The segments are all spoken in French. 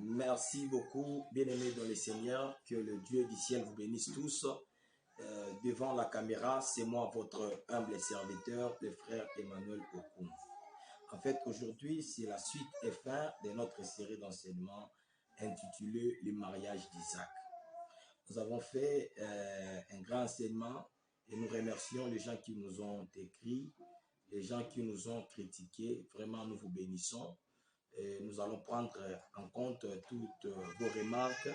Merci beaucoup, bien-aimés dans le Seigneur. Que le Dieu du ciel vous bénisse tous. Devant la caméra, c'est moi, votre humble serviteur, le frère Emmanuel Okoum. En fait, aujourd'hui, c'est la suite et fin de notre série d'enseignements intitulée Le mariage d'Isaac. Nous avons fait un grand enseignement et nous remercions les gens qui nous ont écrit, les gens qui nous ont critiqués. Vraiment, nous vous bénissons. Et nous allons prendre en compte toutes vos remarques.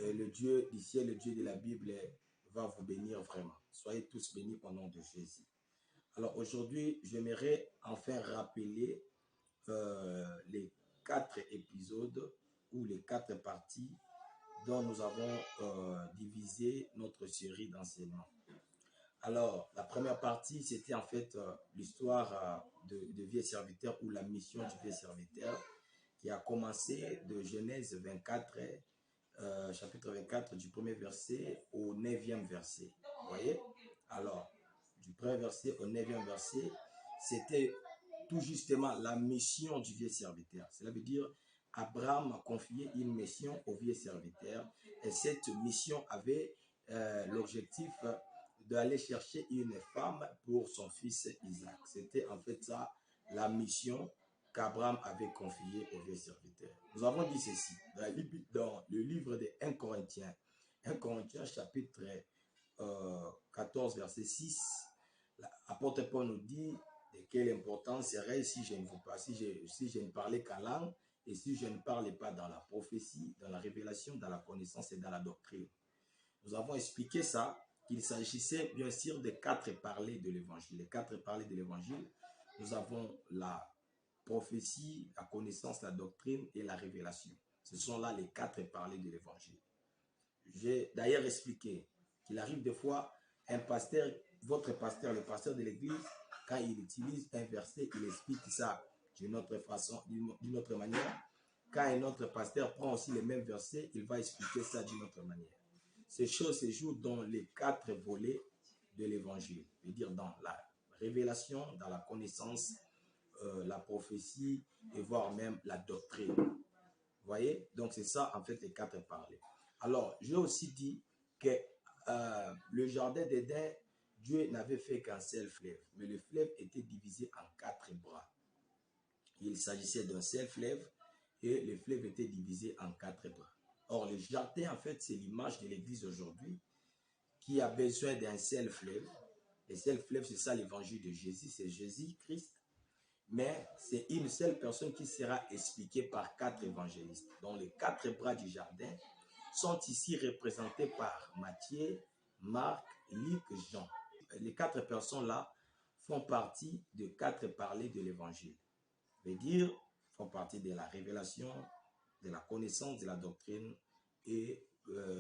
Et le Dieu du ciel, le Dieu de la Bible va vous bénir vraiment. Soyez tous bénis au nom de Jésus. Alors aujourd'hui, j'aimerais enfin rappeler les 4 épisodes ou les 4 parties dont nous avons divisé notre série d'enseignements. Alors, la première partie, c'était en fait l'histoire de vieux serviteur ou la mission du vieux serviteur qui a commencé de Genèse 24, chapitre 24, du premier verset au 9e verset. Vous voyez? Alors, du premier verset au 9e verset, c'était tout justement la mission du vieux serviteur. Cela veut dire Abraham a confié une mission au vieux serviteur et cette mission avait l'objectif d'aller chercher une femme pour son fils Isaac. C'était en fait ça la mission qu'Abraham avait confiée au vieux serviteur. Nous avons dit ceci dans le livre de 1 Corinthiens. 1 Corinthiens chapitre 14 verset 6. L'apôtre Paul nous dit de quelle importance serait si je ne vous parle, si je ne parlais qu'en langue et si je ne parlais pas dans la prophétie, dans la révélation, dans la connaissance et dans la doctrine. Nous avons expliqué ça, qu'il s'agissait bien sûr de 4 parlers de l'évangile. Les 4 parlers de l'évangile, nous avons la prophétie, la connaissance, la doctrine et la révélation. Ce sont là les 4 parlers de l'évangile. J'ai d'ailleurs expliqué qu'il arrive des fois, un pasteur, votre pasteur, le pasteur de l'église, quand il utilise un verset, il explique ça d'une autre façon, d'une autre manière. Quand un autre pasteur prend aussi les mêmes versets, il va expliquer ça d'une autre manière. Ces choses se jouent dans les 4 volets de l'évangile, c'est-à-dire dans la révélation, dans la connaissance, la prophétie et voire même la doctrine. Vous voyez? Donc c'est ça en fait les 4 parlers. Alors j'ai aussi dit que le jardin d'Éden, Dieu n'avait fait qu'un seul fleuve, mais le fleuve était divisé en 4 bras. Il s'agissait d'un seul fleuve et le fleuve était divisé en 4 bras. Or, le jardin, en fait, c'est l'image de l'Église aujourd'hui qui a besoin d'un seul fleuve. Le seul fleuve, c'est ça l'évangile de Jésus, c'est Jésus-Christ. Mais c'est une seule personne qui sera expliquée par 4 évangélistes. Donc, les 4 bras du jardin sont ici représentés par Matthieu, Marc, Luc, Jean. Les 4 personnes-là font partie de 4 parlers de l'évangile. C'est-à-dire, font partie de la révélation, de la connaissance, de la doctrine et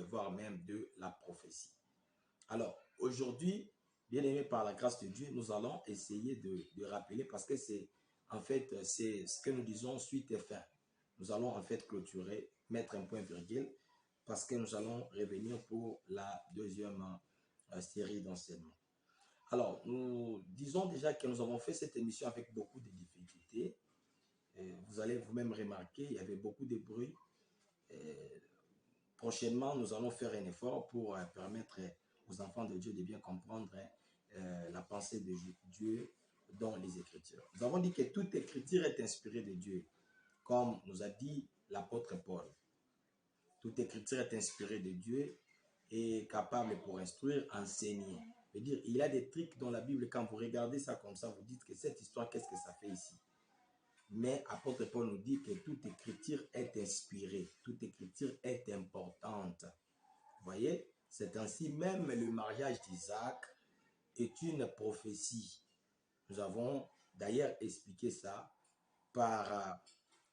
voire même de la prophétie. Alors, aujourd'hui, bien aimé par la grâce de Dieu, nous allons essayer de rappeler parce que c'est en fait, c'est ce que nous disons suite et fin. Nous allons en fait clôturer, mettre un point virgule parce que nous allons revenir pour la deuxième série d'enseignements. Alors, nous disons déjà que nous avons fait cette émission avec beaucoup de difficultés. Vous allez vous-même remarquer, il y avait beaucoup de bruit. Prochainement, nous allons faire un effort pour permettre aux enfants de Dieu de bien comprendre la pensée de Dieu dans les Écritures. Nous avons dit que toute Écriture est inspirée de Dieu, comme nous a dit l'apôtre Paul. Toute Écriture est inspirée de Dieu et capable pour instruire, enseigner. Je veux dire, il y a des trucs dans la Bible, quand vous regardez ça comme ça, vous dites que cette histoire, qu'est-ce que ça fait ici? Mais apôtre Paul nous dit que toute écriture est inspirée, toute écriture est importante. Vous voyez, c'est ainsi même le mariage d'Isaac est une prophétie. Nous avons d'ailleurs expliqué ça par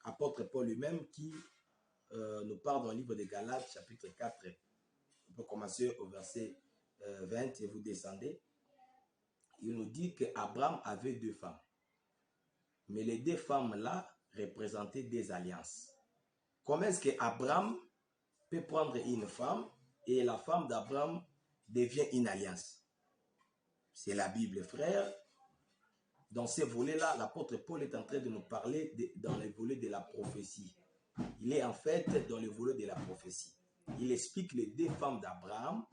apôtre Paul lui-même qui nous parle dans le livre de Galates, chapitre 4. On peut commencer au verset 20 et vous descendez. Il nous dit qu'Abraham avait 2 femmes. Mais les 2 femmes-là représentaient des alliances. Comment est-ce qu'Abraham peut prendre une femme et la femme d'Abraham devient une alliance? C'est la Bible, frère. Dans ces volets-là, l'apôtre Paul est en train de nous parler dans les volets de la prophétie. il est en fait dans le volet de la prophétie. Il explique les deux femmes d'Abraham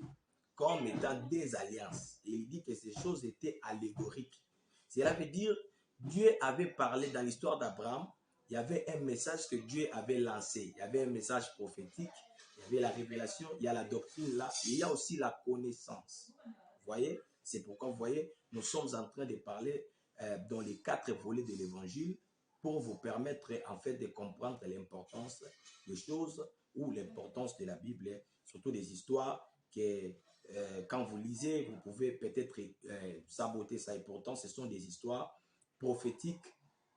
comme étant des alliances. Et il dit que ces choses étaient allégoriques. Cela veut dire, Dieu avait parlé dans l'histoire d'Abraham, il y avait un message que Dieu avait lancé. Il y avait un message prophétique, il y avait la révélation, il y a la doctrine là, et il y a aussi la connaissance. Vous voyez, c'est pourquoi, vous voyez, nous sommes en train de parler dans les 4 volets de l'évangile pour vous permettre en fait de comprendre l'importance des choses ou l'importance de la Bible, surtout des histoires que quand vous lisez, vous pouvez peut-être saboter ça. Et pourtant, ce sont des histoires prophétiques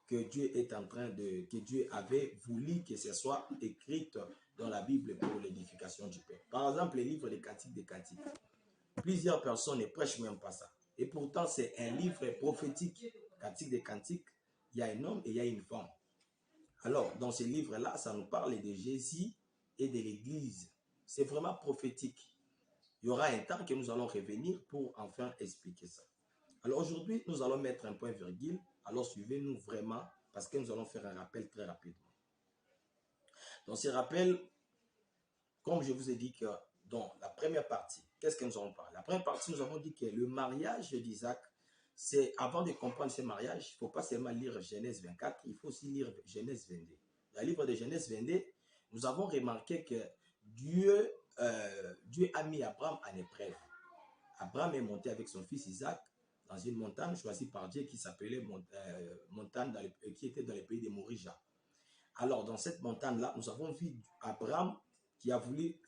que Dieu est en train de, que Dieu avait voulu que ce soit écrite dans la Bible pour l'édification du peuple. Par exemple, les livres des Cantiques des Cantiques. Plusieurs personnes ne prêchent même pas ça. Et pourtant, c'est un livre prophétique. Cantique des Cantiques, il y a un homme et il y a une femme. Alors, dans ce livre-là, ça nous parle de Jésus et de l'Église. C'est vraiment prophétique. Il y aura un temps que nous allons revenir pour enfin expliquer ça. Alors aujourd'hui, nous allons mettre un point virgule. Alors suivez-nous vraiment parce que nous allons faire un rappel très rapidement. Dans ce rappel, comme je vous ai dit que dans la première partie, qu'est-ce que nous allons parler? La première partie, nous avons dit que le mariage d'Isaac, c'est avant de comprendre ce mariage, il ne faut pas seulement lire Genèse 24, il faut aussi lire Genèse 22. Dans le livre de Genèse 22, nous avons remarqué que Dieu a mis Abraham en épreuve. Abraham est monté avec son fils Isaac dans une montagne choisie par Dieu qui s'appelait montagne qui était dans le pays de Morija. Alors, dans cette montagne-là, nous avons vu Abraham qui a voulu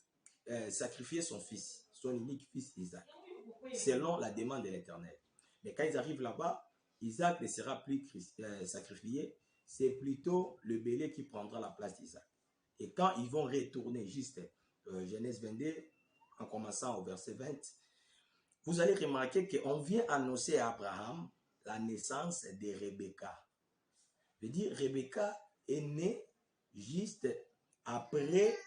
sacrifier son fils, son unique fils Isaac, selon la demande de l'Éternel. Mais quand ils arrivent là-bas, Isaac ne sera plus sacrifié, c'est plutôt le bélier qui prendra la place d'Isaac. Et quand ils vont retourner, juste Genèse 22, en commençant au verset 20, vous allez remarquer qu'on vient annoncer à Abraham la naissance de Rebecca. Je veux dire, Rebecca est née juste après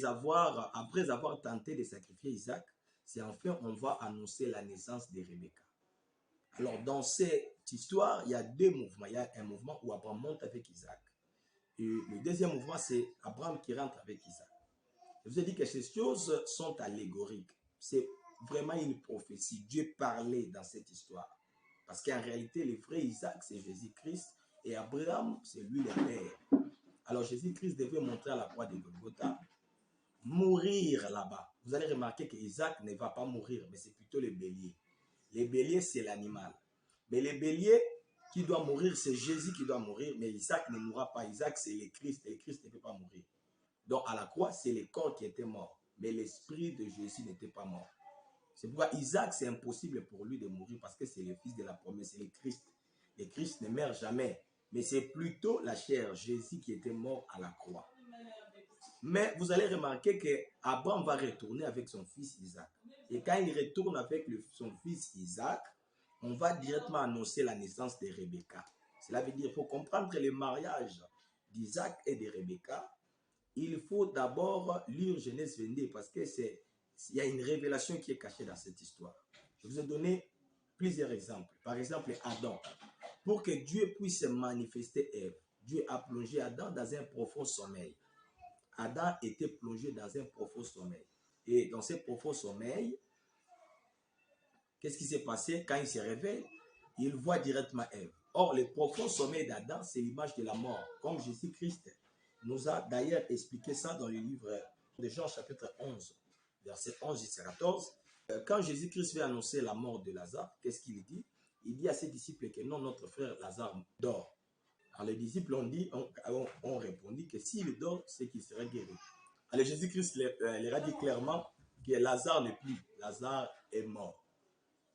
avoir tenté de sacrifier Isaac. C'est enfin on va annoncer la naissance de Rebecca. Alors dans cette histoire, il y a deux mouvements. Il y a un mouvement où Abraham monte avec Isaac. Et le deuxième mouvement, c'est Abraham qui rentre avec Isaac. Je vous ai dit que ces choses sont allégoriques. C'est vraiment une prophétie. Dieu parlait dans cette histoire. Parce qu'en réalité, le vrai Isaac, c'est Jésus-Christ. Et Abraham, c'est lui le père. Alors Jésus-Christ devait monter à la croix de Golgotha, mourir là-bas. Vous allez remarquer qu'Isaac ne va pas mourir, mais c'est plutôt le bélier. Le bélier, c'est l'animal. Mais le bélier qui doit mourir, c'est Jésus qui doit mourir. Mais Isaac ne mourra pas. Isaac, c'est le Christ. Et le Christ ne peut pas mourir. Donc à la croix, c'est le corps qui était mort. Mais l'esprit de Jésus n'était pas mort. C'est pourquoi Isaac, c'est impossible pour lui de mourir parce que c'est le fils de la promesse, c'est le Christ. Le Christ ne meurt jamais. Mais c'est plutôt la chair, Jésus, qui était mort à la croix. Mais vous allez remarquer qu'Abraham va retourner avec son fils Isaac. Et quand il retourne avec son fils Isaac, on va directement annoncer la naissance de Rebecca. Cela veut dire qu'il faut comprendre le mariage d'Isaac et de Rebecca. Il faut d'abord lire Genèse 22 parce qu'il y a une révélation qui est cachée dans cette histoire. Je vous ai donné plusieurs exemples. Par exemple, Adam. Pour que Dieu puisse manifester Ève, Dieu a plongé Adam dans un profond sommeil. Adam était plongé dans un profond sommeil. Et dans ce profond sommeil, qu'est-ce qui s'est passé? Quand il se réveille, il voit directement Ève. Or, le profond sommeil d'Adam, c'est l'image de la mort, comme Jésus-Christ nous a d'ailleurs expliqué ça dans le livre de Jean chapitre 11, verset 11 jusqu'à 14. Quand Jésus-Christ veut annoncer la mort de Lazare, qu'est-ce qu'il dit? Il dit à ses disciples que non, notre frère Lazare dort. Alors les disciples ont répondu que s'il dort, c'est qu'il serait guéri. Alors Jésus-Christ leur a dit clairement que Lazare n'est plus. Lazare est mort,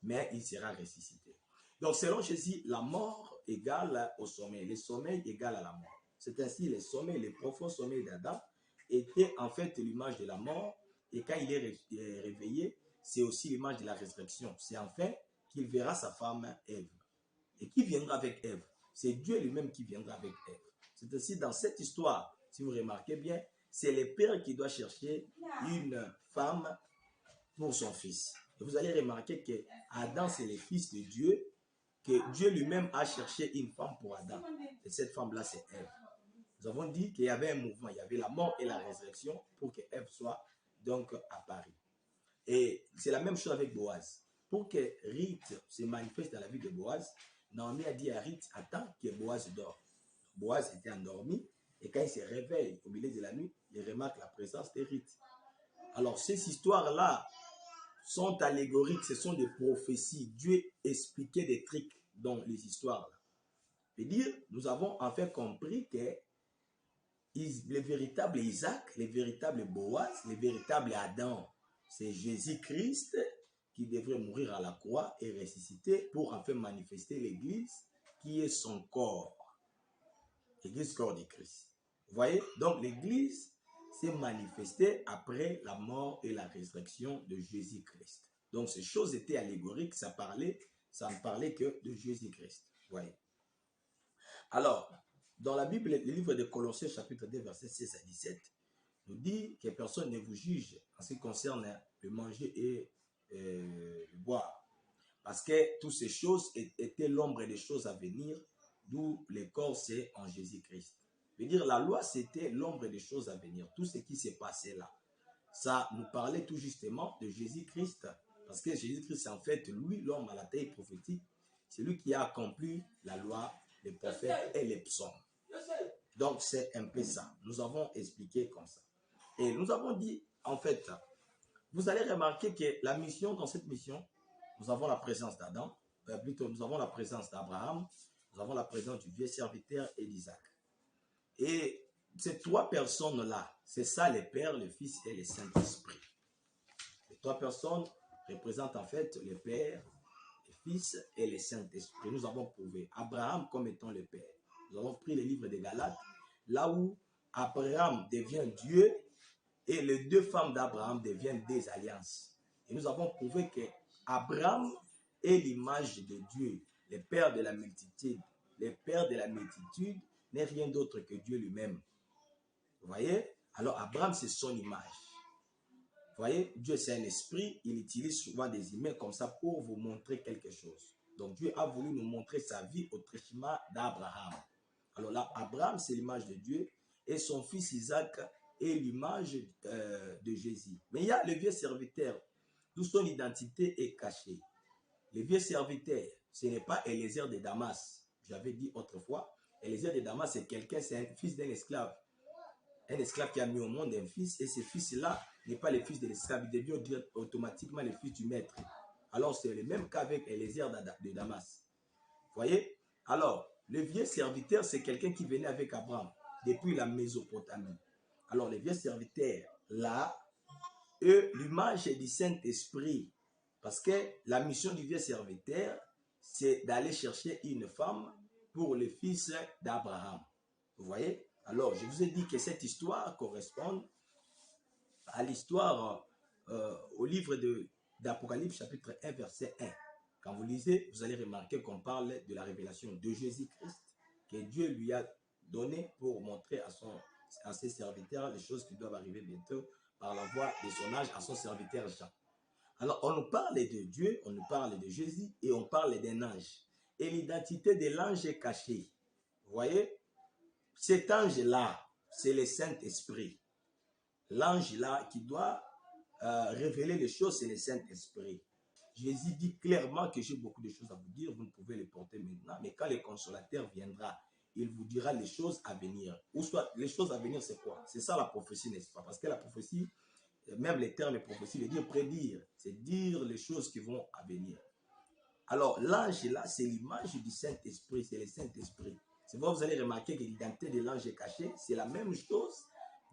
mais il sera ressuscité. Donc selon Jésus, la mort égale au sommeil. Le sommeil égale à la mort. C'est ainsi le sommeil, le profond sommeil d'Adam était en fait l'image de la mort. Et quand il est réveillé, c'est aussi l'image de la résurrection. C'est enfin qu'il verra sa femme Ève. Et qui viendra avec Ève? C'est Dieu lui-même qui viendra avec Ève. C'est ainsi dans cette histoire, si vous remarquez bien, c'est le père qui doit chercher une femme pour son fils. Et vous allez remarquer que Adam, c'est le fils de Dieu, que Dieu lui-même a cherché une femme pour Adam. Et cette femme-là, c'est Ève. Nous avons dit qu'il y avait un mouvement, il y avait la mort et la résurrection pour que Ève soit donc apparue. Et c'est la même chose avec Boaz. Pour que Ruth se manifeste dans la vie de Boaz, Naomi a dit à Ruth, attends que Boaz dort. Boaz était endormi et quand il se réveille au milieu de la nuit, il remarque la présence de Ruth. Alors ces histoires-là sont allégoriques, ce sont des prophéties. Dieu expliquait des trucs dans les histoires-là. C'est-à-dire, nous avons en fait compris que le véritable Isaac, le véritable Boaz, le véritable Adam, c'est Jésus-Christ qui devrait mourir à la croix et ressusciter pour en fait manifester l'Église qui est son corps. L'Église corps de Christ. Vous voyez? Donc l'Église s'est manifestée après la mort et la résurrection de Jésus-Christ. Donc ces choses étaient allégoriques, ça ne parlait que de Jésus-Christ. Vous voyez? Alors, dans la Bible, le livre de Colossiens, chapitre 2, versets 16 à 17, nous dit que personne ne vous juge en ce qui concerne le manger et le boire. Parce que toutes ces choses étaient l'ombre des choses à venir, d'où le corps c'est en Jésus-Christ. Je veux dire, la loi, c'était l'ombre des choses à venir. Tout ce qui s'est passé là, ça nous parlait tout justement de Jésus-Christ. Parce que Jésus-Christ, c'est en fait lui, l'homme à la taille prophétique. C'est lui qui a accompli la loi, les prophètes et les psaumes. Donc, c'est un peu ça. Nous avons expliqué comme ça. Et nous avons dit, en fait, vous allez remarquer que la mission, dans cette mission, nous avons la présence d'Adam, plutôt nous avons la présence d'Abraham, nous avons la présence du vieux serviteur et d'Isaac. Et ces trois personnes-là, c'est ça le Père, le Fils et le Saint-Esprit. Les trois personnes représentent en fait le Père, le Fils et le Saint-Esprit. Nous avons prouvé Abraham comme étant le Père. Nous avons pris le livre des Galates, là où Abraham devient Dieu et les deux femmes d'Abraham deviennent des alliances. Et nous avons prouvé que Abraham est l'image de Dieu, le Père de la multitude. Le Père de la multitude n'est rien d'autre que Dieu lui-même. Vous voyez? Alors Abraham, c'est son image. Vous voyez? Dieu, c'est un esprit. Il utilise souvent des humains comme ça pour vous montrer quelque chose. Donc Dieu a voulu nous montrer sa vie au tréchement d'Abraham. Alors là, Abraham, c'est l'image de Dieu. Et son fils Isaac est l'image de Jésus. Mais il y a le vieux serviteur, d'où son identité est cachée. Le vieux serviteur, ce n'est pas Eliezer de Damas. J'avais dit autrefois, Eliezer de Damas, c'est quelqu'un, c'est un fils d'un esclave. Un esclave qui a mis au monde un fils, et ce fils-là n'est pas le fils de l'esclave, il devient automatiquement le fils du maître. Alors c'est le même cas avec Eliezer de Damas. Vous voyez? Alors, le vieux serviteur, c'est quelqu'un qui venait avec Abraham depuis la Mésopotamie. Alors, les vieux serviteurs, là, eux, l'image du Saint-Esprit. Parce que la mission du vieux serviteur, c'est d'aller chercher une femme pour le fils d'Abraham. Vous voyez? Alors, je vous ai dit que cette histoire correspond à l'histoire au livre d'Apocalypse, chapitre 1, verset 1. Quand vous lisez, vous allez remarquer qu'on parle de la révélation de Jésus-Christ que Dieu lui a donné pour montrer à ses serviteurs les choses qui doivent arriver bientôt par la voix de son âge à son serviteur Jean. Alors, on nous parle de Dieu, on nous parle de Jésus et on parle d'un ange. Et l'identité de l'ange est cachée. Vous voyez? Cet ange-là, c'est le Saint-Esprit. L'ange-là qui doit révéler les choses, c'est le Saint-Esprit. Jésus dit clairement que j'ai beaucoup de choses à vous dire, vous ne pouvez les porter maintenant, mais quand le consolateur viendra, il vous dira les choses à venir. Ou soit, les choses à venir, c'est quoi? C'est ça la prophétie, n'est-ce pas? Parce que la prophétie, même les termes de prophétie, veut dire prédire, c'est dire les choses qui vont à venir. Alors, l'ange là, c'est l'image du Saint-Esprit, c'est le Saint-Esprit. C'est pourquoi vous allez remarquer que l'identité de l'ange est cachée. C'est la même chose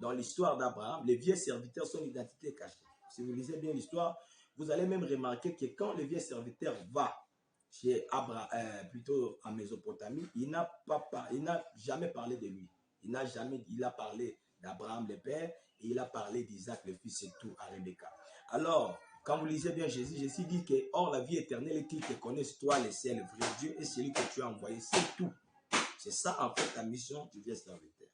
dans l'histoire d'Abraham. Les vieux serviteurs, son identité est cachée. Si vous lisez bien l'histoire, vous allez même remarquer que quand le vieux serviteur va chez Abraham, plutôt en Mésopotamie, il n'a jamais parlé de lui. Il a parlé d'Abraham le père et il a parlé d'Isaac le fils et tout à Rebecca. Alors, quand vous lisez bien Jésus dit que or la vie éternelle est qu'ils te connaissent toi le ciel, le vrai Dieu et celui que tu as envoyé, c'est tout. C'est ça en fait la mission du vieux serviteur.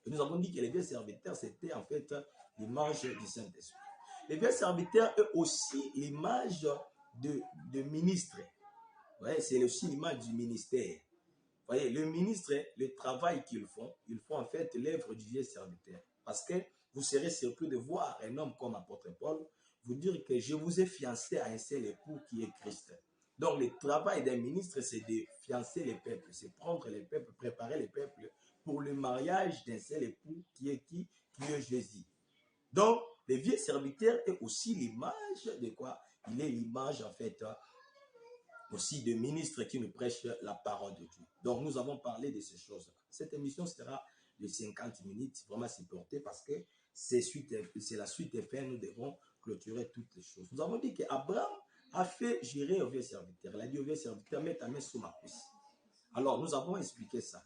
Et nous avons dit que les vieux serviteurs c'était en fait l'image du Saint-Esprit. Les vieux serviteurs eux aussi l'image de ministre. Ouais, c'est aussi l'image du ministère. Voyez, le ministre, le travail qu'ils font en fait l'œuvre du vieux serviteur. Parce que vous serez surpris de voir un homme comme apôtre Paul vous dire que je vous ai fiancé à un seul époux qui est Christ. Donc le travail d'un ministre, c'est de fiancer les peuples, c'est prendre les peuples, préparer les peuples pour le mariage d'un seul époux qui est qui? Qui est Jésus. Donc, le vieux serviteur est aussi l'image de quoi? Il est l'image en fait aussi de ministres qui nous prêchent la parole de Dieu. Donc, nous avons parlé de ces choses-là. Cette émission sera de 50 minutes, vraiment c'est porté parce que c'est la suite des faits, nous devons clôturer toutes les choses. Nous avons dit qu'Abraham a fait gérer au vieux serviteur. Il a dit au vieux serviteur, mets ta main sous ma cuisse. Alors, nous avons expliqué ça.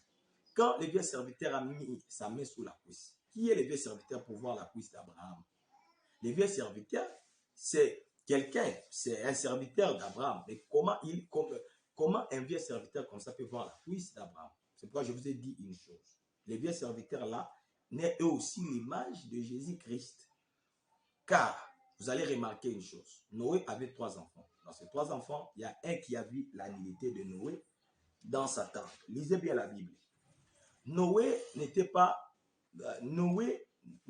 Quand le vieux serviteur a mis sa main sous la cuisse, qui est le vieux serviteur pour voir la cuisse d'Abraham? Le vieux serviteur, c'est quelqu'un, c'est un serviteur d'Abraham. Mais comment un vieux serviteur comme ça peut voir la cuisse d'Abraham? C'est pourquoi je vous ai dit une chose. Les vieux serviteurs-là n'est eux aussi l'image de Jésus-Christ. Car, vous allez remarquer une chose. Noé avait 3 enfants. Dans ces 3 enfants, il y a un qui a vu la nullité de Noé dans sa tente. Lisez bien la Bible. Noé ne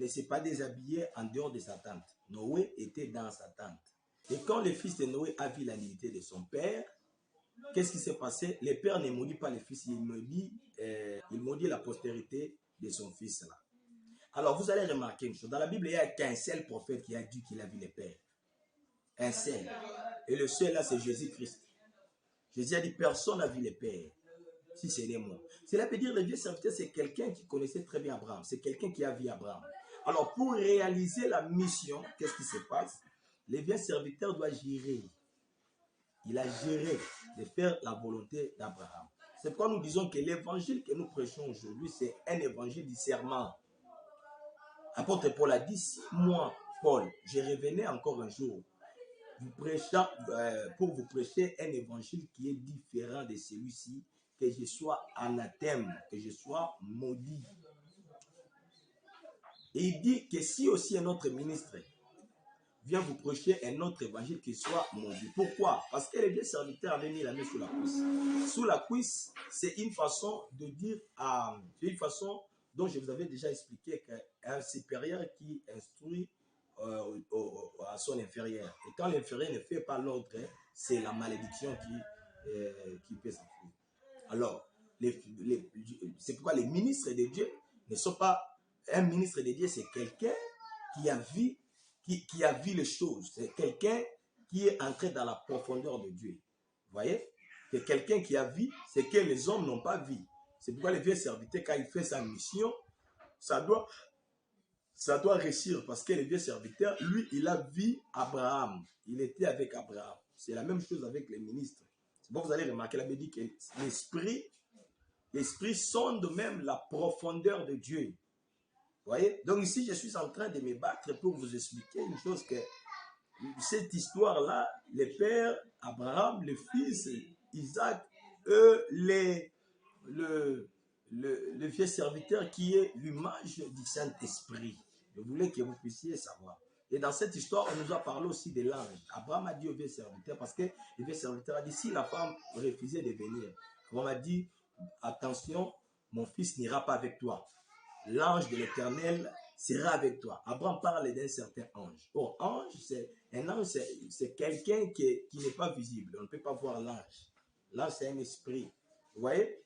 s'est pas déshabillé en dehors de sa tente. Noé était dans sa tente. Et quand le fils de Noé a vu la nullité de son père, qu'est-ce qui s'est passé? Le père ne maudit pas le fils, il maudit la postérité de son fils là. Alors vous allez remarquer une chose. Dans la Bible, il n'y a qu'un seul prophète qui a dit qu'il a vu le père. Un seul. Et le seul là, c'est Jésus-Christ. Jésus a dit, personne n'a vu le père. Si c'est les mots. Cela veut dire le vieux serviteur, c'est quelqu'un qui connaissait très bien Abraham. C'est quelqu'un qui a vu Abraham. Alors, pour réaliser la mission, qu'est-ce qui se passe? Le vieux serviteur doit gérer. Il a géré de faire la volonté d'Abraham. C'est pourquoi nous disons que l'évangile que nous prêchons aujourd'hui, c'est un évangile du serment. Apôtre Paul a dit, si moi, Paul, je revenais encore un jour pour vous prêcher un évangile qui est différent de celui-ci, que je sois anathème, que je sois maudit. Et il dit que si aussi un autre ministre vient vous prêcher un autre évangile qui soit maudit. Pourquoi? Parce que les vieux serviteurs avaient mis la main sous la cuisse. Sous la cuisse, c'est une façon de dire, c'est une façon dont je vous avais déjà expliqué qu'un supérieur qui instruit à son inférieur. Et quand l'inférieur ne fait pas l'ordre, c'est la malédiction qui peut s'enfuir. Alors, c'est pourquoi les ministres de Dieu ne sont pas... Un ministre de Dieu, c'est quelqu'un qui a vu les choses. C'est quelqu'un qui est entré dans la profondeur de Dieu. Vous voyez? C'est quelqu'un qui a vu ce que les hommes n'ont pas vu. C'est pourquoi le vieux serviteur, quand il fait sa mission, ça doit réussir. Parce que le vieux serviteur, lui, il a vu Abraham. Il était avec Abraham. C'est la même chose avec les ministres. C'est pourquoi vous allez remarquer, la Bible dit que l'esprit sonde même la profondeur de Dieu. Vous voyez? Donc ici, je suis en train de me battre pour vous expliquer une chose que cette histoire-là, le père Abraham, le fils Isaac, le vieux serviteur qui est l'image du Saint-Esprit. Je voulais que vous puissiez savoir. Et dans cette histoire, on nous a parlé aussi de l'ange. Abraham a dit au vieux serviteur, parce que le vieux serviteur a dit, si la femme refusait de venir, Abraham a dit, attention, mon fils n'ira pas avec toi. L'ange de l'Éternel sera avec toi. Abraham parle d'un certain ange. Oh, un ange, c'est quelqu'un qui n'est pas visible. On ne peut pas voir l'ange. L'ange, c'est un esprit. Vous voyez?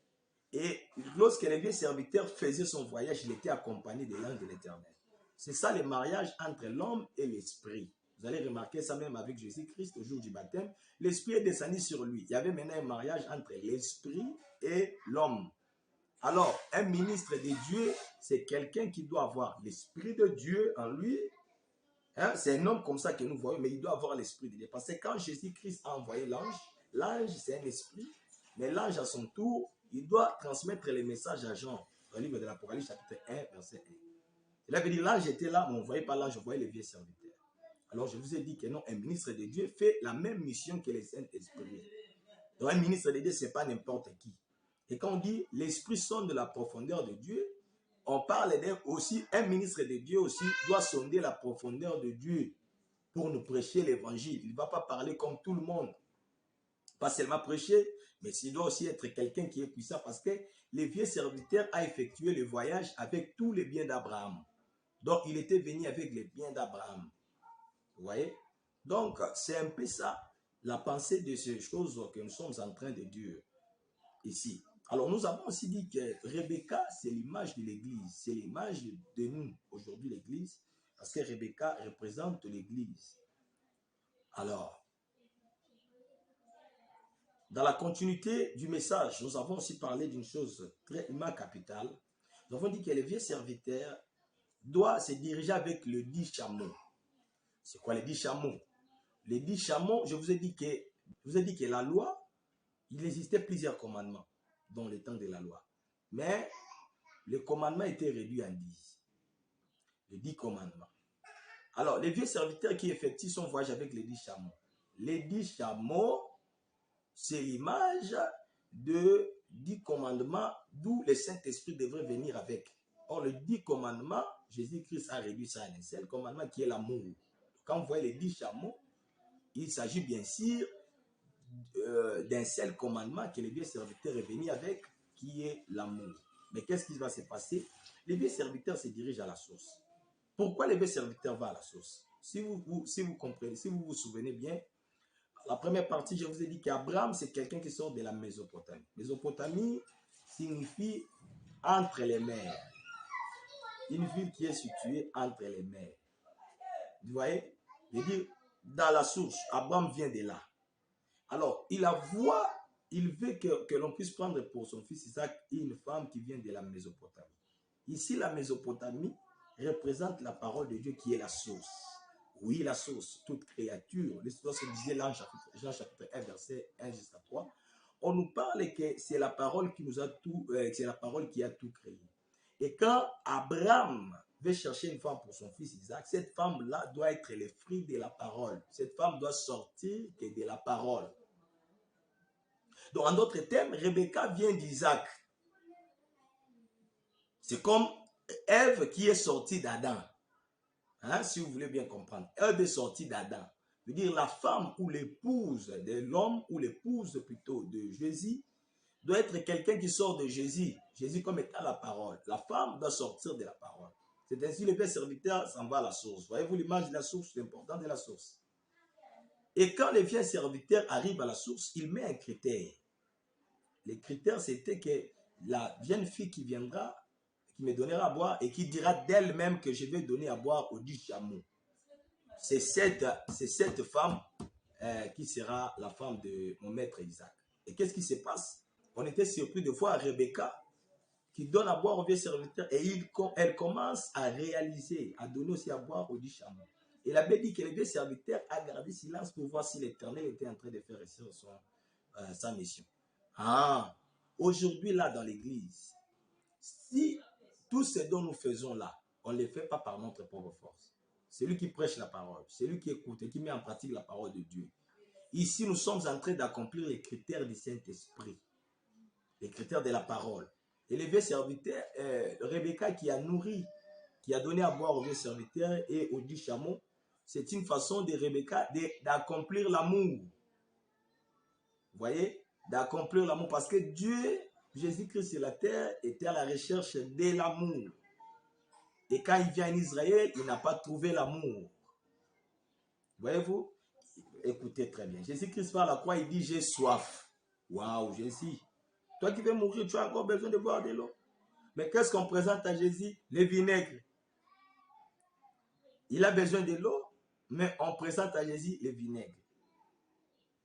Et lorsque le vieux serviteur faisait son voyage, il était accompagné de l'ange de l'Éternel. C'est ça le mariage entre l'homme et l'esprit. Vous allez remarquer ça même avec Jésus-Christ au jour du baptême. L'esprit est descendu sur lui. Il y avait maintenant un mariage entre l'esprit et l'homme. Alors, un ministre de Dieu, c'est quelqu'un qui doit avoir l'esprit de Dieu en lui. Hein? C'est un homme comme ça que nous voyons, mais il doit avoir l'esprit de Dieu. Parce que quand Jésus-Christ a envoyé l'ange, l'ange c'est un esprit, mais l'ange à son tour, il doit transmettre les messages à Jean, dans le livre de l'Apocalypse, chapitre 1, verset 1. Il avait dit, l'ange était là, mais on ne voyait pas l'ange, on voyait les vieux serviteurs. Alors, je vous ai dit que non, un ministre de Dieu fait la même mission que les Saint-Esprits. Donc, un ministre de Dieu, ce n'est pas n'importe qui. Et quand on dit l'esprit sonde de la profondeur de Dieu, on parle aussi, un ministre de Dieu aussi doit sonder la profondeur de Dieu pour nous prêcher l'évangile. Il ne va pas parler comme tout le monde. Pas seulement prêcher, Mais il doit aussi être quelqu'un qui est puissant parce que le vieux serviteur a effectué le voyage avec tous les biens d'Abraham. Donc, il était venu avec les biens d'Abraham. Vous voyez? Donc, c'est un peu ça, la pensée de ces choses que nous sommes en train de dire ici. Alors, nous avons aussi dit que Rebecca, c'est l'image de l'Église. C'est l'image de nous, aujourd'hui, l'Église, parce que Rebecca représente l'Église. Alors, dans la continuité du message, nous avons aussi parlé d'une chose très capitale. Nous avons dit que le vieux serviteur doit se diriger avec le 10 chameaux. C'est quoi les 10 chameaux? Les 10 chameaux, je vous ai dit que la loi, il existait plusieurs commandements dans le temps de la loi. Mais le commandement était réduit en 10. Les 10 commandements. Alors, les vieux serviteurs qui effectuent son voyage avec les 10 chameaux. Les 10 chameaux, c'est l'image de 10 commandements d'où le Saint-Esprit devrait venir avec. Or, le 10 commandements, Jésus-Christ a réduit ça à un seul commandement qui est l'amour. Quand vous voyez les 10 chameaux, il s'agit bien sûr d'un seul commandement que le vieux serviteur est venu avec, qui est l'amour. Mais qu'est-ce qui va se passer? Le vieux serviteur se dirige à la source. Pourquoi le vieux serviteur va à la source? Si vous comprenez, si vous vous souvenez bien, la première partie, je vous ai dit qu'Abraham, c'est quelqu'un qui sort de la Mésopotamie. Mésopotamie signifie entre les mers. Une ville qui est située entre les mers. Vous voyez? C'est-à-dire, dans la source, Abraham vient de là. Alors, il veut que l'on puisse prendre pour son fils Isaac une femme qui vient de la Mésopotamie. Ici, la Mésopotamie représente la parole de Dieu qui est la source. Oui, la source, toute créature. L'histoire se disait Jean chapitre 1, verset 1 jusqu'à 3. On nous parle que c'est la parole qui nous a tout, c'est la parole qui a tout créé. Et quand Abraham veut chercher une femme pour son fils Isaac, cette femme-là doit être le fruit de la parole. Cette femme doit sortir de la parole. Donc, en d'autres termes, Rebecca vient d'Isaac. C'est comme Ève qui est sortie d'Adam. Hein, si vous voulez bien comprendre. Ève est sortie d'Adam. Je veux dire, la femme ou l'épouse de l'homme, ou l'épouse plutôt de Jésus, doit être quelqu'un qui sort de Jésus. Jésus comme étant la parole. La femme doit sortir de la parole. C'est ainsi le vieux serviteur s'en va à la source. Voyez-vous l'image de la source, l'important de la source. Et quand le vieux serviteur arrive à la source, il met un critère. Les critères, c'était que la jeune fille qui viendra, qui me donnera à boire et qui dira d'elle-même que je vais donner à boire aux 10 chameaux. C'est cette femme qui sera la femme de mon maître Isaac. Et qu'est-ce qui se passe? On était surpris de voir Rebecca qui donne à boire au vieux serviteur et elle commence à réaliser, à donner aussi à boire aux 10 chameaux. Et la Bible dit que le vieux serviteur a gardé silence pour voir si l'Éternel était en train de faire réussir sa mission. Ah, aujourd'hui là dans l'église, si tout ce dont nous faisons là, on ne le fait pas par notre propre force. C'est lui qui prêche la parole, c'est lui qui écoute et qui met en pratique la parole de Dieu. Ici, nous sommes en train d'accomplir les critères du Saint-Esprit, les critères de la parole. Et le vieux serviteur, Rebecca qui a nourri, qui a donné à boire au vieux serviteur et aux 10 chameaux, c'est une façon de Rebecca d'accomplir l'amour. Vous voyez? D'accomplir l'amour parce que Dieu, Jésus-Christ sur la terre, était à la recherche de l'amour. Et quand il vient en Israël, il n'a pas trouvé l'amour. Voyez-vous? Écoutez très bien. Jésus-Christ va à la croix, il dit j'ai soif. Waouh, Jésus. Toi qui veux mourir, tu as encore besoin de boire de l'eau. Mais qu'est-ce qu'on présente à Jésus? Le vinaigre. Il a besoin de l'eau, mais on présente à Jésus le vinaigre.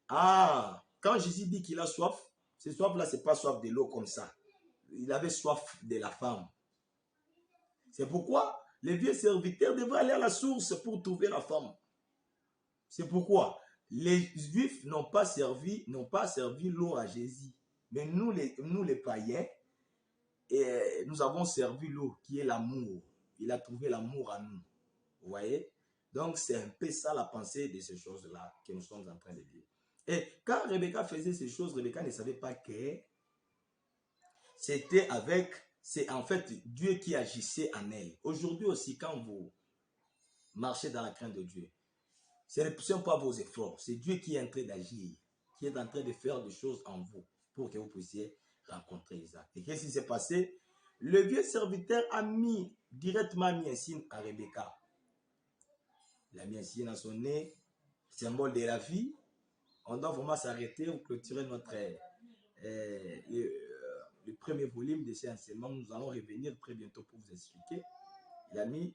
Ah, quand Jésus dit qu'il a soif, ce soif-là, ce n'est pas soif de l'eau comme ça. Il avait soif de la femme. C'est pourquoi les vieux serviteurs devraient aller à la source pour trouver la femme. C'est pourquoi les Juifs n'ont pas servi l'eau à Jésus. Mais nous les païens, nous avons servi l'eau qui est l'amour. Il a trouvé l'amour en nous. Vous voyez? Donc c'est un peu ça la pensée de ces choses-là que nous sommes en train de dire. Et quand Rebecca faisait ces choses, Rebecca ne savait pas que c'est en fait Dieu qui agissait en elle. Aujourd'hui aussi, quand vous marchez dans la crainte de Dieu, ce ne sont pas vos efforts, c'est Dieu qui est en train d'agir, qui est en train de faire des choses en vous. pour que vous puissiez rencontrer Isaac. Et qu'est-ce qui s'est passé? Le vieux serviteur a directement mis un signe à Rebecca. Il a mis un signe à son nez, symbole de la vie. On doit vraiment s'arrêter ou clôturer notre le premier volume de ces enseignements. Nous allons revenir très bientôt pour vous expliquer. Il a mis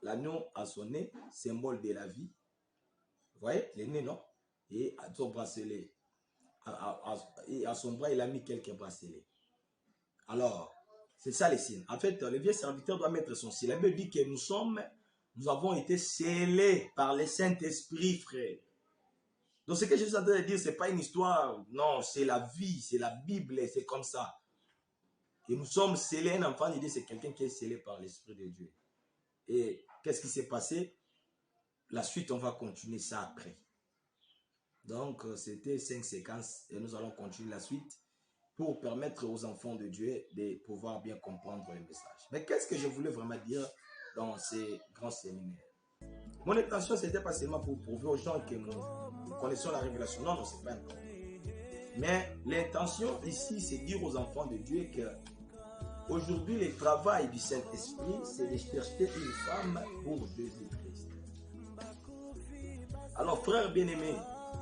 l'anneau à son nez, symbole de la vie. Vous voyez, le nez, non? Et à son bracelet. Et à son bras, il a mis quelques bracelets. Alors, c'est ça les signes. En fait, le vieux serviteur doit mettre son signe. La Bible dit que nous avons été scellés par le Saint-Esprit, frère. Donc, ce que je suis en train de dire, ce n'est pas une histoire. Non, c'est la vie, c'est la Bible, c'est comme ça. Et nous sommes scellés. Un enfant de Dieu, c'est quelqu'un qui est scellé par l'Esprit de Dieu. Et qu'est-ce qui s'est passé? La suite, on va continuer ça après. Donc, c'était 5 séquences et nous allons continuer la suite pour permettre aux enfants de Dieu de pouvoir bien comprendre le message. Mais qu'est-ce que je voulais vraiment dire dans ces grands séminaires? Mon intention, ce n'était pas seulement pour prouver aux gens que nous connaissons la révélation. Non, non, ce n'est pas important. Mais l'intention ici, c'est dire aux enfants de Dieu que aujourd'hui, le travail du Saint-Esprit, c'est de chercher une femme pour Jésus-Christ. Alors, frère bien-aimé,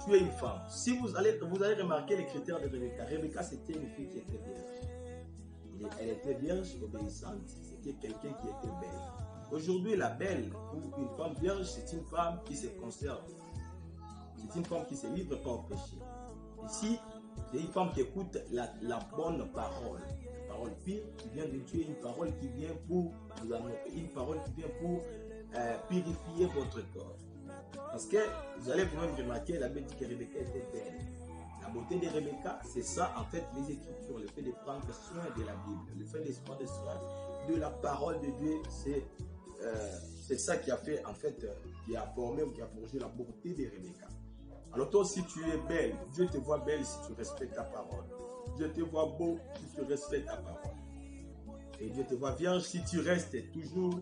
tu es une femme. Si vous allez remarquer les critères de Rebecca. Rebecca, c'était une fille qui était vierge. Elle était vierge, obéissante. C'était quelqu'un qui était belle. Aujourd'hui, la belle, pour une femme vierge, c'est une femme qui se conserve. C'est une femme qui se livre pas au péché. Ici, c'est une femme qui écoute la bonne parole. Une parole pure qui vient de Dieu, une parole qui vient pour vous amour, une parole qui vient pour purifier votre corps. Parce que vous allez vous-même remarquer, la Bible dit que Rebecca était belle. La beauté de Rebecca, c'est ça en fait les Écritures, le fait de prendre soin de la Bible, le fait de prendre soin de la parole de Dieu, c'est ça qui a fait en fait, qui a formé ou qui a forgé la beauté de Rebecca. Alors toi si tu es belle, Dieu te voit belle si tu respectes ta parole. Dieu te voit beau si tu respectes ta parole. Et Dieu te voit vierge si tu restes toujours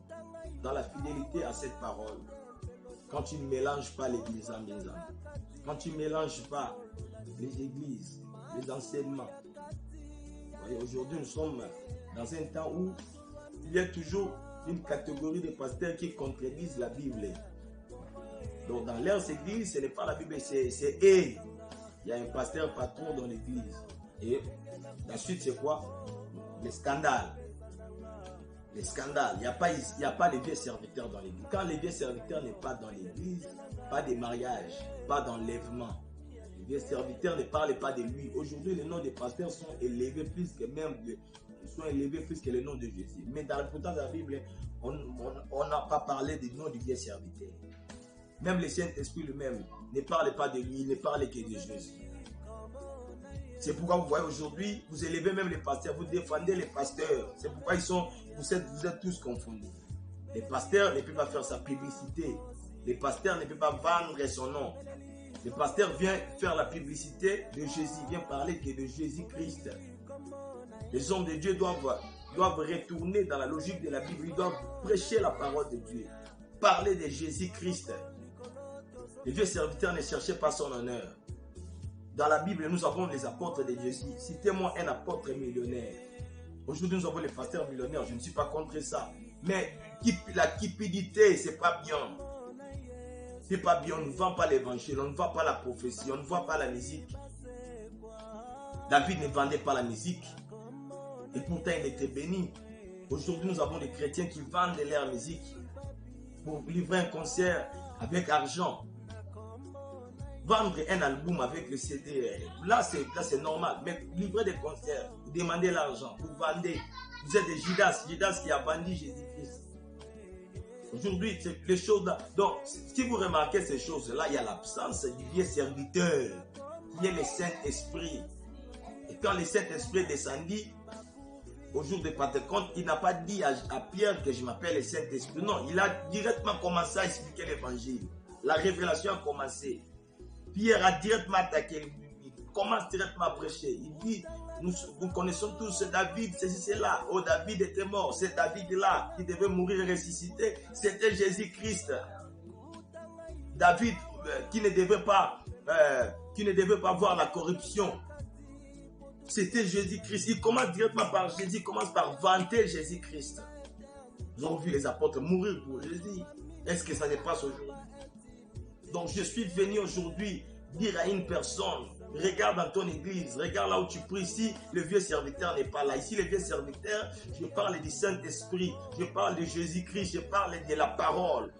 dans la fidélité à cette parole. Quand tu ne mélanges pas l'église en maison, quand tu ne mélanges pas les églises, les enseignements. Aujourd'hui, nous sommes dans un temps où il y a toujours une catégorie de pasteurs qui contredisent la Bible. Donc, dans leurs églises, ce n'est pas la Bible, c'est eux. Il y a un pasteur patron dans l'église. Et ensuite, c'est quoi? Les scandales. Les scandales, il n'y a pas les vieux serviteurs dans l'église. Quand les vieux serviteurs n'est pas dans l'église, pas de mariage, pas d'enlèvement. Les vieux serviteurs ne parlent pas de lui. Aujourd'hui, les noms des pasteurs sont élevés plus que le nom de Jésus. Mais dans pourtant dans la Bible, on n'a pas parlé du nom du vieux serviteur. Même le Saint-Esprit lui-même ne parle pas de lui, il ne parle que de Jésus. C'est pourquoi vous voyez aujourd'hui, vous élevez même les pasteurs, vous défendez les pasteurs. C'est pourquoi vous êtes tous confondus. Les pasteurs ne peuvent pas faire sa publicité. Les pasteurs ne peuvent pas vendre son nom. Le pasteur vient faire la publicité de Jésus, vient parler que de Jésus-Christ. Les hommes de Dieu doivent retourner dans la logique de la Bible. Ils doivent prêcher la parole de Dieu. Parler de Jésus-Christ. Les vieux serviteurs ne cherchaient pas son honneur. Dans la Bible, nous avons les apôtres de Jésus. Citez-moi un apôtre millionnaire. Aujourd'hui, nous avons les pasteurs millionnaires. Je ne suis pas contre ça. Mais la cupidité, c'est pas bien. C'est pas bien. On ne vend pas l'évangile. On ne vend pas la prophétie. On ne vend pas la musique. David ne vendait pas la musique. Et pourtant, il était béni. Aujourd'hui, nous avons des chrétiens qui vendent leur musique pour livrer un concert avec argent. Vendre un album avec le CD, là c'est normal. Mais livrer des concerts, vous demandez l'argent, vous vendez. Vous êtes des Judas qui a vendu Jésus-Christ. Aujourd'hui, les choses là. Donc, si vous remarquez ces choses-là, il y a l'absence du vieux serviteur, qui est le Saint-Esprit. Et quand le Saint-Esprit descendit, au jour de Pentecôte, il n'a pas dit à Pierre que je m'appelle le Saint-Esprit. Non, il a directement commencé à expliquer l'évangile. La révélation a commencé. Pierre a directement attaqué, il commence directement à prêcher. Il dit, nous connaissons tous David, ceci, cela. Oh, David était mort, c'est David-là qui devait mourir et ressusciter. C'était Jésus-Christ. David qui ne devait pas voir la corruption. c'était Jésus-Christ. Il commence directement par Jésus, il commence par vanter Jésus-Christ. Nous avons vu les apôtres mourir pour Jésus. Est-ce que ça dépasse aujourd'hui? Donc je suis venu aujourd'hui dire à une personne, regarde dans ton église, regarde là où tu pries. Ici, le vieux serviteur n'est pas là. Ici, le vieux serviteur, je parle du Saint-Esprit, je parle de Jésus-Christ, je parle de la parole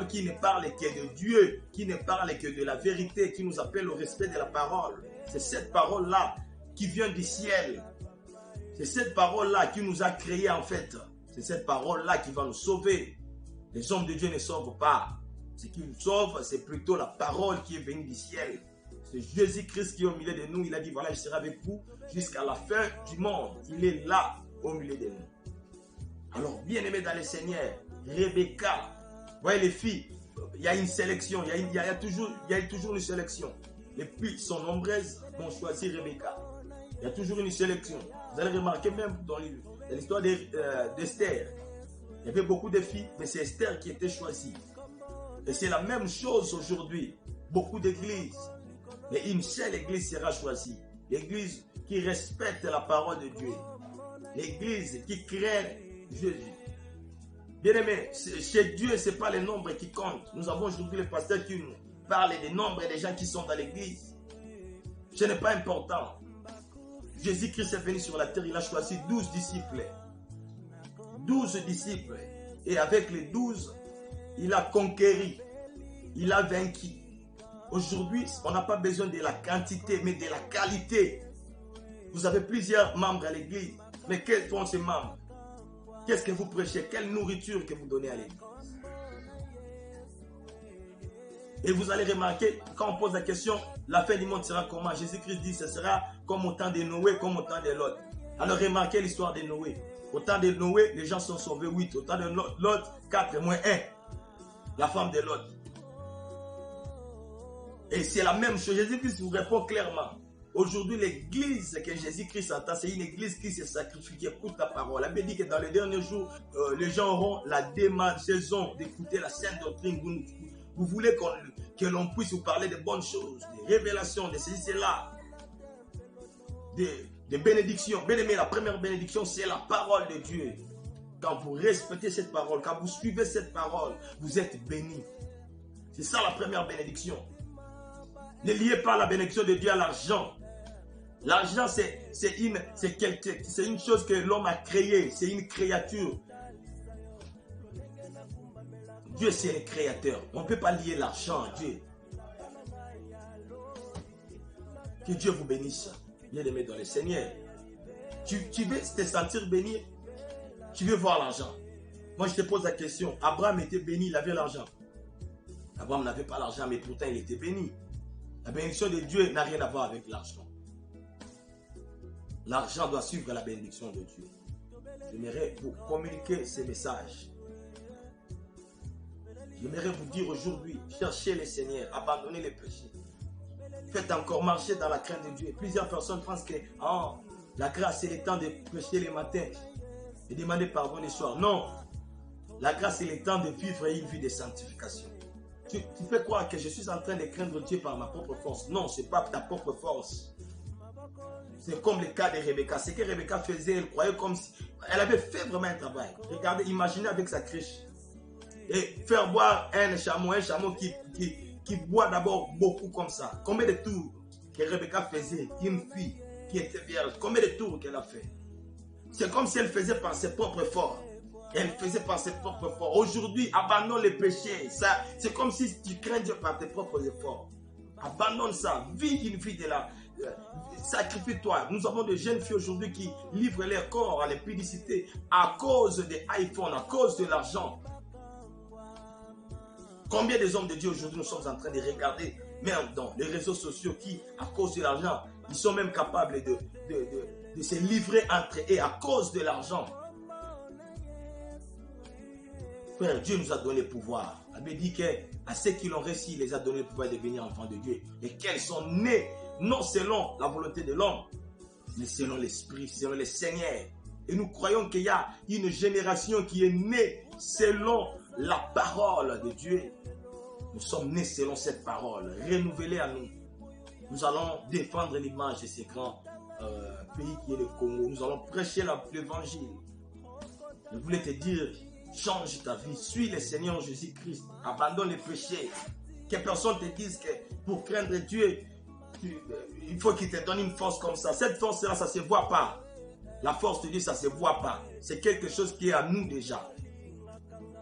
qui ne parle que de Dieu, qui ne parle que de la vérité, qui nous appelle au respect de la parole. C'est cette parole-là qui vient du ciel. C'est cette parole-là qui nous a créés en fait. C'est cette parole-là qui va nous sauver. Les hommes de Dieu ne sauvent pas. Ce qui nous sauve, c'est plutôt la parole qui est venue du ciel. C'est Jésus-Christ qui est au milieu de nous. Il a dit, voilà, je serai avec vous jusqu'à la fin du monde. Il est là, au milieu de nous. Alors, bien-aimés dans le Seigneur, Rebecca, voyez les filles, il y a une sélection, il y a toujours une sélection. Les filles sont nombreuses, ont choisi Rebecca. Il y a toujours une sélection. Vous allez remarquer même dans l'histoire d'Esther. Il y avait beaucoup de filles, mais c'est Esther qui était choisie. Et c'est la même chose aujourd'hui. Beaucoup d'églises. Mais une seule église sera choisie. L'église qui respecte la parole de Dieu. L'église qui craint Jésus. Bien aimé, chez Dieu, ce n'est pas les nombres qui comptent. Nous avons aujourd'hui les pasteurs qui nous parlent des nombres des gens qui sont dans l'église. Ce n'est pas important. Jésus-Christ est venu sur la terre, il a choisi 12 disciples. 12 disciples. Et avec les 12, il a conquéri. Il a vaincu. Aujourd'hui, on n'a pas besoin de la quantité, mais de la qualité. Vous avez plusieurs membres à l'église. Mais quels sont ces membres? Qu'est-ce que vous prêchez? Quelle nourriture que vous donnez à l'église? Et vous allez remarquer, quand on pose la question, la fin du monde sera comment? Jésus-Christ dit, ce sera comme au temps de Noé, comme au temps de Lot. Alors remarquez l'histoire de Noé. Au temps de Noé, les gens sont sauvés 8. Au temps de Lot, 4 moins 1. La femme de Lot. Et c'est la même chose. Jésus-Christ vous répond clairement. Aujourd'hui, l'église que Jésus-Christ entend, c'est une église qui se sacrifie, qui écoute la parole. La Bible dit que dans les derniers jours, les gens auront la démangeaison d'écouter la sainte doctrine. Vous voulez que l'on puisse vous parler de bonnes choses, des révélations, de ceci, cela, des bénédictions. Bien aimé, la première bénédiction, c'est la parole de Dieu. Quand vous respectez cette parole, quand vous suivez cette parole, vous êtes bénis. C'est ça la première bénédiction. Ne liez pas la bénédiction de Dieu à l'argent. L'argent, c'est une chose que l'homme a créée. C'est une créature. Dieu, c'est le créateur. On ne peut pas lier l'argent à Dieu. Que Dieu vous bénisse. Bien-aimé dans le Seigneur. Tu veux te sentir béni? Tu veux voir l'argent? Moi, je te pose la question. Abraham était béni, il avait l'argent. Abraham n'avait pas l'argent, mais pourtant, il était béni. La bénédiction de Dieu n'a rien à voir avec l'argent. L'argent doit suivre la bénédiction de Dieu. J'aimerais vous communiquer ces messages. J'aimerais vous dire aujourd'hui, cherchez le Seigneur, abandonnez les péchés. Faites encore marcher dans la crainte de Dieu. Plusieurs personnes pensent que la grâce, c'est le temps de pécher le matin et demander pardon le soir. Non, la grâce, c'est le temps de vivre une vie de sanctification. Tu peux croire que je suis en train de craindre Dieu par ma propre force. Non, ce n'est pas ta propre force. C'est comme le cas de Rebecca. Ce que Rebecca faisait, elle croyait comme si elle avait fait vraiment un travail. Regardez, imaginez avec sa crèche. Et faire boire un chameau qui boit d'abord beaucoup comme ça. Combien de tours que Rebecca faisait, une fille qui était vierge, combien de tours qu'elle a fait? C'est comme si elle faisait par ses propres forces. Elle faisait par ses propres efforts. Aujourd'hui, abandonne les péchés. C'est comme si tu crains Dieu par tes propres efforts. Abandonne ça. Vis une vie de la... Sacrifie-toi. Nous avons des jeunes filles aujourd'hui qui livrent leur corps à l'impudicité à cause des iPhones, à cause de l'argent. Combien des hommes de Dieu aujourd'hui nous sommes en train de regarder, même dans les réseaux sociaux, qui, à cause de l'argent, ils sont même capables de se livrer entre eux à cause de l'argent. Frère, Dieu nous a donné le pouvoir. La Bible dit qu'à ceux qui l'ont reçu, il les a donné le pouvoir de devenir enfants de Dieu. Et qu'elles sont nées, non selon la volonté de l'homme, mais selon l'Esprit, selon le Seigneur. Et nous croyons qu'il y a une génération qui est née selon la parole de Dieu. Nous sommes nés selon cette parole, renouvelée à nous. Nous allons défendre l'image de ces grands pays qui est le Congo. Nous allons prêcher l'évangile. Je voulais te dire, change ta vie, suis le Seigneur Jésus-Christ, abandonne les péchés. Que personne te dise que pour craindre Dieu, il faut qu'il te donne une force comme ça. Cette force-là, ça ne se voit pas. La force de Dieu, ça ne se voit pas. C'est quelque chose qui est à nous déjà.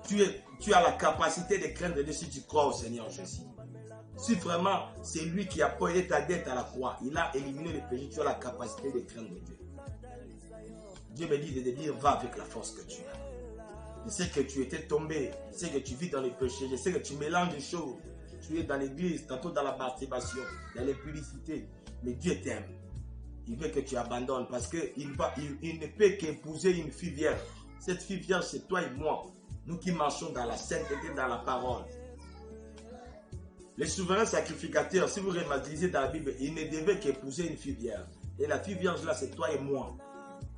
Tu as la capacité de craindre Dieu si tu crois au Seigneur Jésus. Si vraiment c'est lui qui a payé ta dette à la croix, il a éliminé les péchés, tu as la capacité de craindre Dieu. Dieu me dit de te dire, va avec la force que tu as. Je sais que tu étais tombé, je sais que tu vis dans les péchés, je sais que tu mélanges les choses. Tu es dans l'église, tantôt dans la masturbation, dans les publicités. Mais Dieu t'aime. Il veut que tu abandonnes parce qu'il ne peut qu'épouser une fille vierge. Cette fille vierge, c'est toi et moi. Nous qui marchons dans la sainteté, dans la parole. Les souverains sacrificateurs, si vous lisez dans la Bible, ils ne devaient qu'épouser une fille vierge. Et la fille vierge là, c'est toi et moi.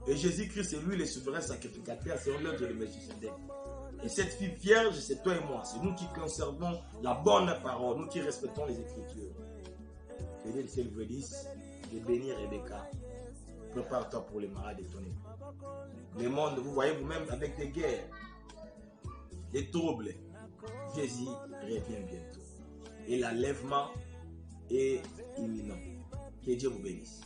Et Jésus-Christ, c'est lui le souverain sacrificateur, c'est l'ordre de Melchisédek. Et cette fille vierge, c'est toi et moi. C'est nous qui conservons la bonne parole, nous qui respectons les Écritures. Que Dieu le ciel vous bénisse, de bénir Rebecca. Prépare-toi pour les malades de ton époux. Le monde, vous voyez vous-même avec des guerres, des troubles. Jésus revient bientôt. Et l'enlèvement est imminent. Que Dieu vous bénisse.